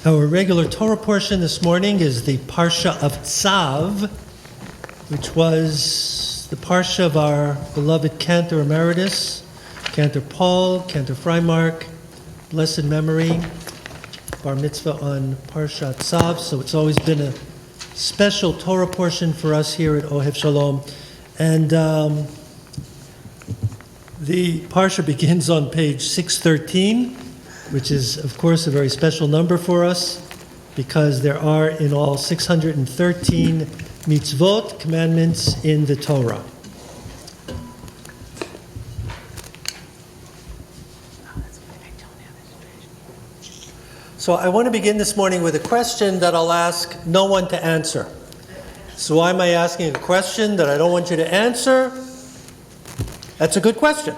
Our regular Torah portion this morning is the Parsha of Tzav, which was the Parsha of our beloved Cantor Emeritus, Cantor Paul, Cantor Freimark, blessed memory, bar mitzvah on Parsha Tzav. So it's always been a special Torah portion for us here at Ohev Shalom. And the Parsha begins on page 613, which is, of course, a very special number for us because there are in all 613 mitzvot, commandments in the Torah. So I want to begin this morning with a question that I'll ask no one to answer. So why am I asking a question that I don't want you to answer? That's a good question.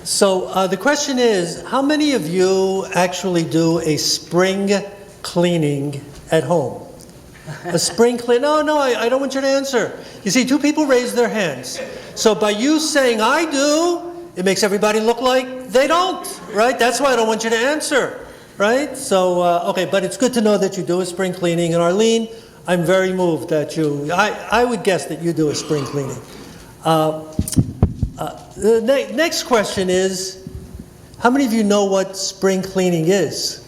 So the question is, how many of you actually do a spring cleaning at home? A spring clean? No, I don't want you to answer. You see, two people raised their hands. So by you saying I do, it makes everybody look like they don't, right? That's why I don't want you to answer, right? So, okay, but it's good to know that you do a spring cleaning. And Arlene, I'm very moved that I would guess that you do a spring cleaning. The next question is, how many of you know what spring cleaning is?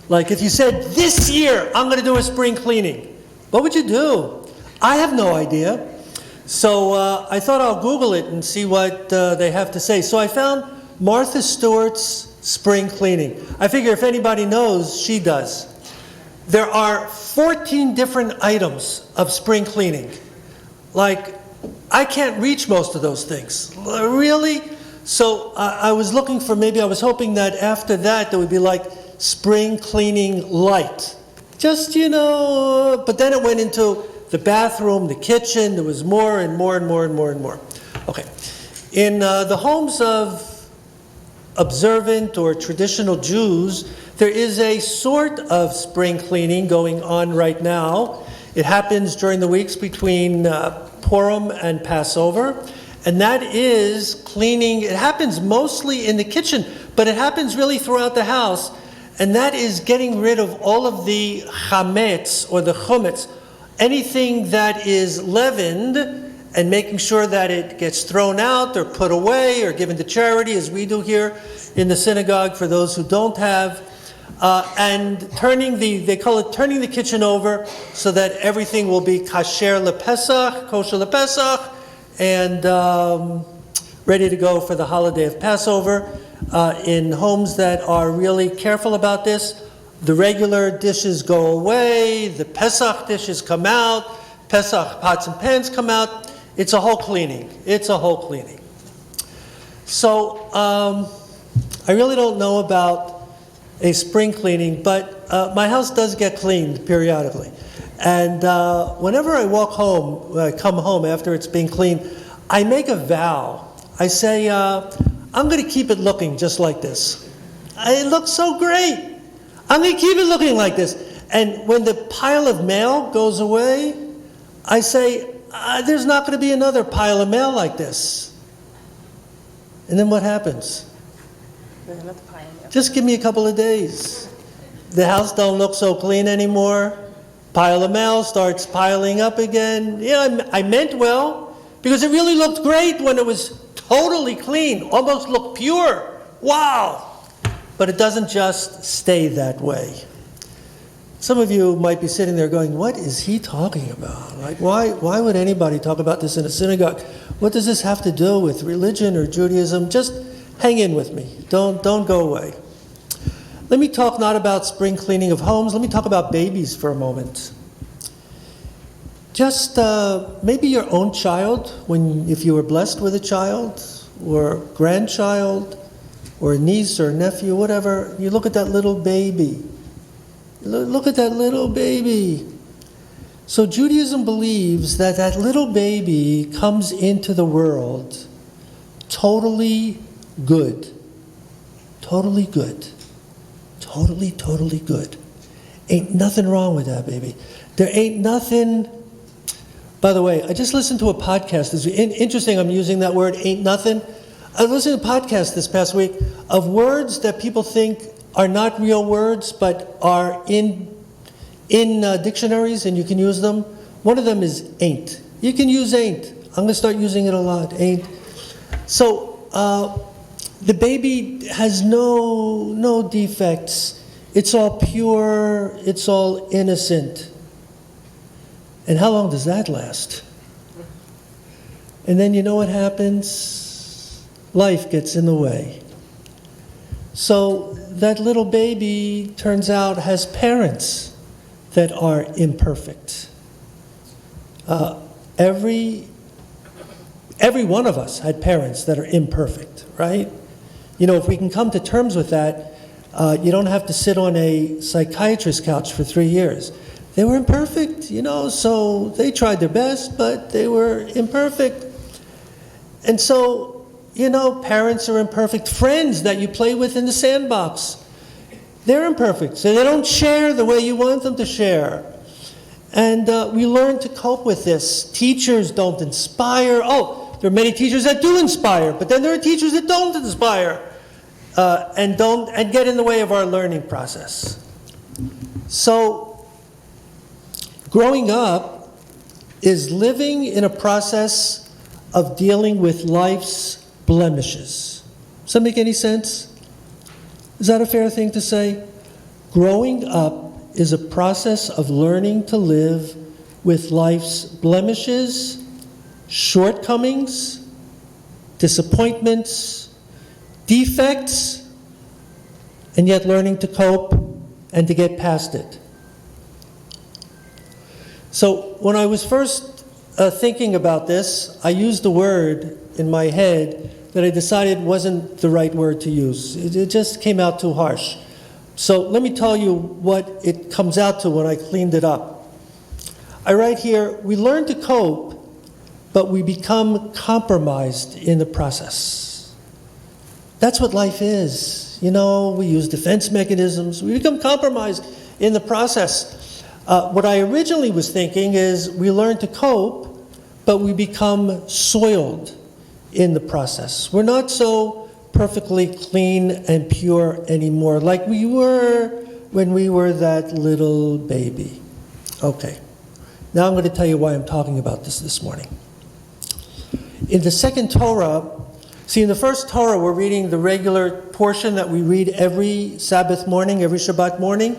Like if you said, this year I'm going to do a spring cleaning, what would you do? I have no idea. So I thought I'll Google it and see what they have to say. So I found Martha Stewart's spring cleaning. I figure if anybody knows, she does. There are 14 different items of spring cleaning. Like, I can't reach most of those things. Really? So I was looking for, maybe I was hoping that after that there would be like spring cleaning light. Just, but then it went into the bathroom, the kitchen, there was more and more and more and more and more. Okay. In the homes of observant or traditional Jews, there is a sort of spring cleaning going on right now. It happens during the weeks between Purim and Passover, and that is cleaning. It happens mostly in the kitchen, but it happens really throughout the house, and that is getting rid of all of the chametz or the chumetz, anything that is leavened, and making sure that it gets thrown out or put away or given to charity, as we do here in the synagogue for those who don't have. And they call it turning the kitchen over so that everything will be kosher lepesach, and ready to go for the holiday of Passover. In homes that are really careful about this, the regular dishes go away, the Pesach dishes come out, Pesach pots and pans come out. It's a whole cleaning. So I really don't know about a spring cleaning, but my house does get cleaned periodically. And whenever I come home after it's been cleaned, I make a vow. I say, I'm going to keep it looking just like this. It looks so great. I'm going to keep it looking like this. And when the pile of mail goes away, I say, there's not going to be another pile of mail like this. And then what happens? Just give me a couple of days. The house don't look so clean anymore. Pile of mail starts piling up again. I meant well, because it really looked great when it was totally clean, almost looked pure. Wow! But it doesn't just stay that way. Some of you might be sitting there going, what is he talking about? Like, why would anybody talk about this in a synagogue? What does this have to do with religion or Judaism? Just hang in with me. Don't go away. Let me talk not about spring cleaning of homes. Let me talk about babies for a moment. Just maybe your own child, if you were blessed with a child, or grandchild, or a niece or a nephew, whatever. You look at that little baby. Look at that little baby. So Judaism believes that that little baby comes into the world totally good. Totally good. Totally good. Ain't nothing wrong with that baby. There ain't nothing. By the way, I just listened to a podcast. It's interesting I'm using that word, ain't nothing. I listened to a podcast this past week of words that people think are not real words, but are in dictionaries, and you can use them. One of them is ain't. You can use ain't. I'm going to start using it a lot, ain't. So the baby has no defects. It's all pure. It's all innocent. And how long does that last? And then you know what happens? Life gets in the way. So that little baby, turns out, has parents that are imperfect. Every one of us had parents that are imperfect, right? You know, if we can come to terms with that, you don't have to sit on a psychiatrist's couch for 3 years. They were imperfect, you know, so they tried their best, but they were imperfect. And so, you know, parents are imperfect. Friends that you play with in the sandbox, they're imperfect. So they don't share the way you want them to share. And we learn to cope with this. Teachers don't inspire. Oh, there are many teachers that do inspire, but then there are teachers that don't inspire and get in the way of our learning process. So, growing up is living in a process of dealing with life's blemishes. Does that make any sense? Is that a fair thing to say? Growing up is a process of learning to live with life's blemishes, shortcomings, disappointments, defects, and yet learning to cope and to get past it. So when I was first thinking about this, I used a word in my head that I decided wasn't the right word to use. It just came out too harsh. So let me tell you what it comes out to when I cleaned it up. I write here, we learn to cope, but we become compromised in the process. That's what life is. You know, we use defense mechanisms. We become compromised in the process. What I originally was thinking is we learn to cope, but we become soiled in the process. We're not so perfectly clean and pure anymore like we were when we were that little baby. Okay, now I'm going to tell you why I'm talking about this morning. In the second Torah, see, in the first Torah, we're reading the regular portion that we read every Sabbath morning, every Shabbat morning,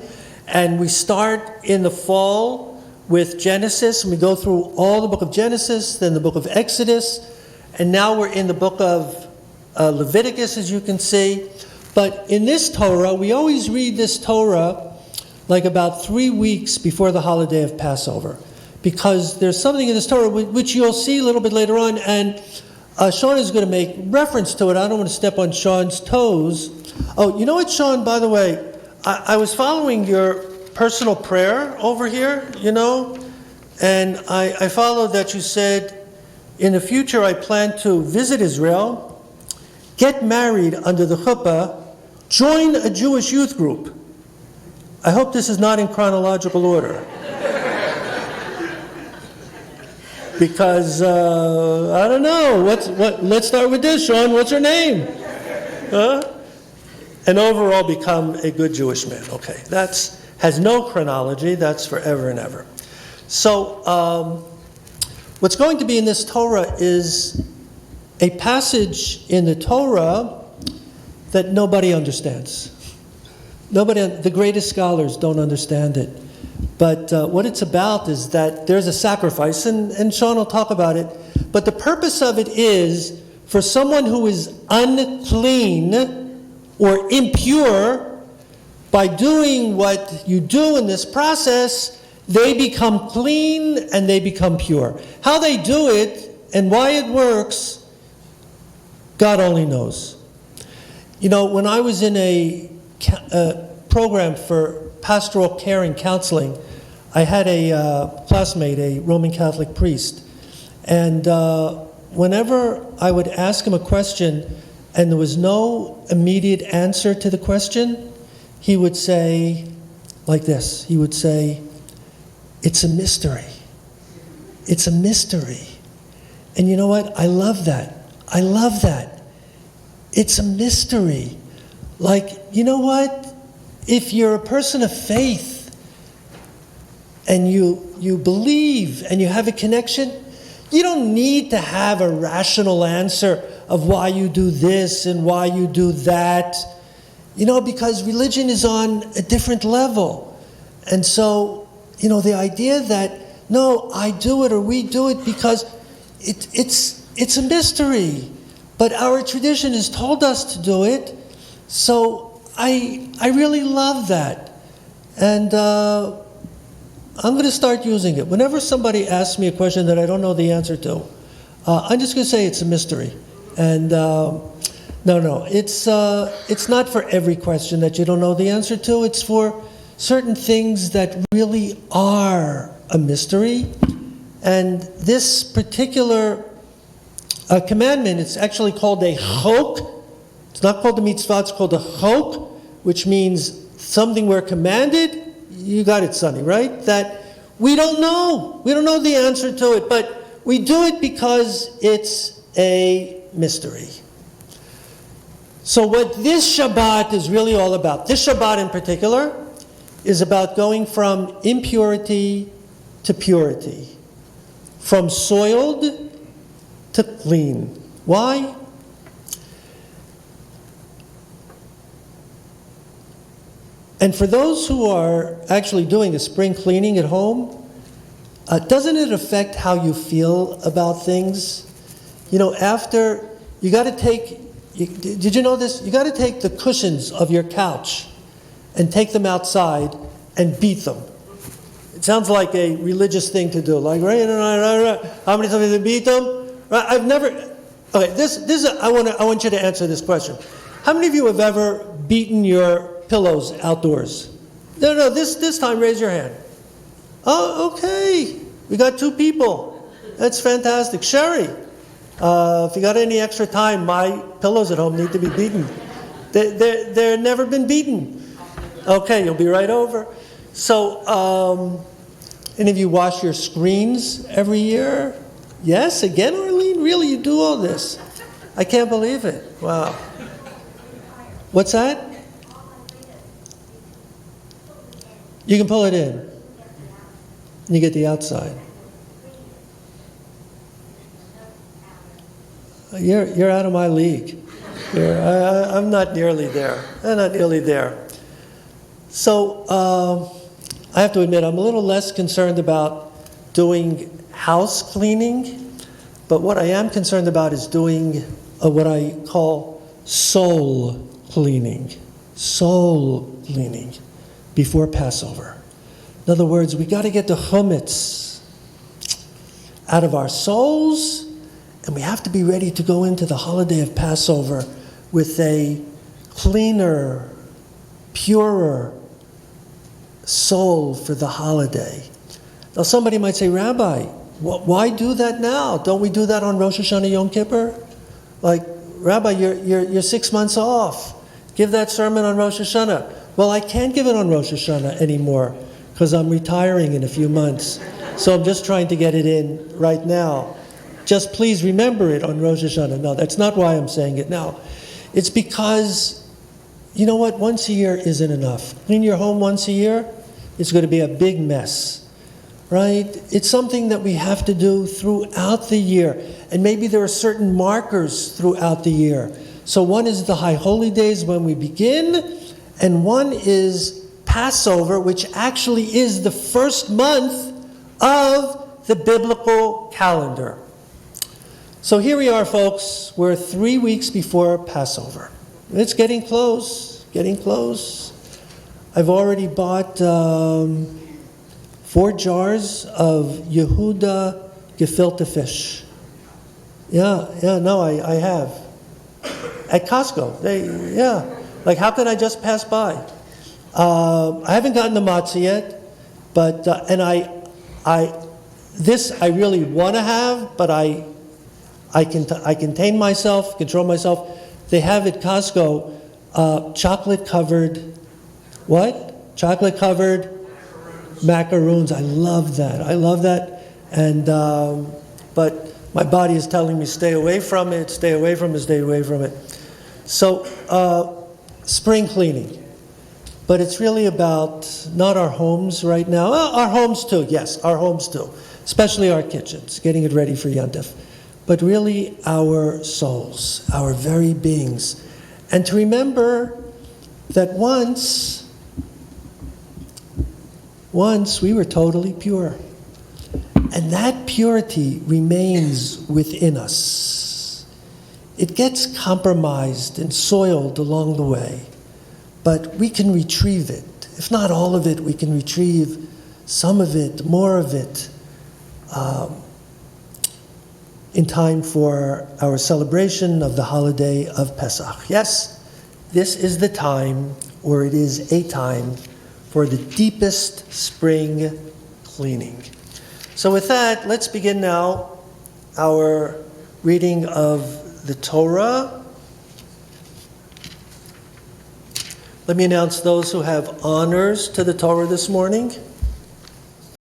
and we start in the fall with Genesis, and we go through all the book of Genesis, then the book of Exodus, and now we're in the book of Leviticus, as you can see. But in this Torah, we always read this Torah like about 3 weeks before the holiday of Passover, because there's something in this Torah which you'll see a little bit later on, and Sean is going to make reference to it. I don't want to step on Sean's toes. Oh, you know what, Sean, by the way, I was following your personal prayer over here, you know, and I followed that you said, in the future I plan to visit Israel, get married under the chuppah, join a Jewish youth group. I hope this is not in chronological order. Because, I don't know, let's start with this, Sean, what's her name? Huh? And overall become a good Jewish man. Okay, has no chronology, that's forever and ever. So, what's going to be in this Torah is a passage in the Torah that nobody understands. The greatest scholars don't understand it. But what it's about is that there's a sacrifice, and Sean will talk about it, but the purpose of it is for someone who is unclean or impure, by doing what you do in this process, they become clean and they become pure. How they do it and why it works, God only knows. You know, when I was in a program for pastoral care and counseling, I had a classmate, a Roman Catholic priest, and whenever I would ask him a question and there was no immediate answer to the question, he would say like this. He would say, "It's a mystery. It's a mystery." And you know what? I love that. I love that. It's a mystery. Like, you know what? if you're a person of faith and you believe and you have a connection, you don't need to have a rational answer of why you do this and why you do that, because religion is on a different level. And so, the idea that, no, I do it or we do it because it's a mystery, but our tradition has told us to do it. So I really love that. And I'm going to start using it. Whenever somebody asks me a question that I don't know the answer to, I'm just going to say it's a mystery. And no, it's not for every question that you don't know the answer to. It's for certain things that really are a mystery. And this particular commandment, it's actually called a chok. It's not called a mitzvah, it's called a chok, which means something we're commanded. You got it, Sonny, right? That we don't know. We don't know the answer to it, but we do it because it's a mystery. So what this Shabbat is really all about, this Shabbat in particular, is about going from impurity to purity, from soiled to clean. Why? And for those who are actually doing a spring cleaning at home, doesn't it affect how you feel about things? After, you got to take, did you know this? You got to take the cushions of your couch and take them outside and beat them. It sounds like a religious thing to do. Like, right, how many times have you beat them? Right, I've never, okay, this is, I want you to answer this question. How many of you have ever beaten your pillows outdoors? No, this time raise your hand. Oh, okay. We got 2 people. That's fantastic. Sherry, if you got any extra time, my pillows at home need to be beaten. They're never been beaten. Okay, you'll be right over. So, any of you wash your screens every year? Yes, again, Arlene? Really, you do all this? I can't believe it. Wow. What's that? You can pull it in. And you get the outside. You're out of my league. I'm not nearly there. I'm not nearly there. So I have to admit, I'm a little less concerned about doing house cleaning, but what I am concerned about is doing what I call soul cleaning. Soul cleaning before Passover. In other words, we got to get the chametz out of our souls, and we have to be ready to go into the holiday of Passover with a cleaner, purer soul for the holiday. Now somebody might say, Rabbi, why do that now? Don't we do that on Rosh Hashanah Yom Kippur? Like, Rabbi, you're 6 months off. Give that sermon on Rosh Hashanah. Well, I can't give it on Rosh Hashanah anymore because I'm retiring in a few months. So I'm just trying to get it in right now. Just please remember it on Rosh Hashanah. No, that's not why I'm saying it now. It's because, you know what, once a year isn't enough. Clean your home once a year, it's going to be a big mess, right? It's something that we have to do throughout the year. And maybe there are certain markers throughout the year. So one is the High Holy Days when we begin, and one is Passover, which actually is the first month of the biblical calendar. So here we are, folks. We're 3 weeks before Passover. It's getting close, getting close. I've already bought 4 jars of Yehuda gefilte fish. I have. At Costco. Like, how can I just pass by? I haven't gotten the matzah yet, but, and this I really want to have, but I contain myself, control myself. They have at Costco chocolate-covered, what? Chocolate-covered macaroons. I love that. And, but my body is telling me stay away from it. So, spring cleaning. But it's really about not our homes right now. Well, our homes too, yes, our homes too. Especially our kitchens, getting it ready for Yontif. But really our souls, our very beings. And to remember that once we were totally pure. And that purity remains within us. It gets compromised and soiled along the way. But we can retrieve it. If not all of it, we can retrieve some of it, more of it, in time for our celebration of the holiday of Pesach. Yes, this is the time, or it is a time, for the deepest spring cleaning. So with that, let's begin now our reading of the Torah. Let me announce those who have honors to the Torah this morning.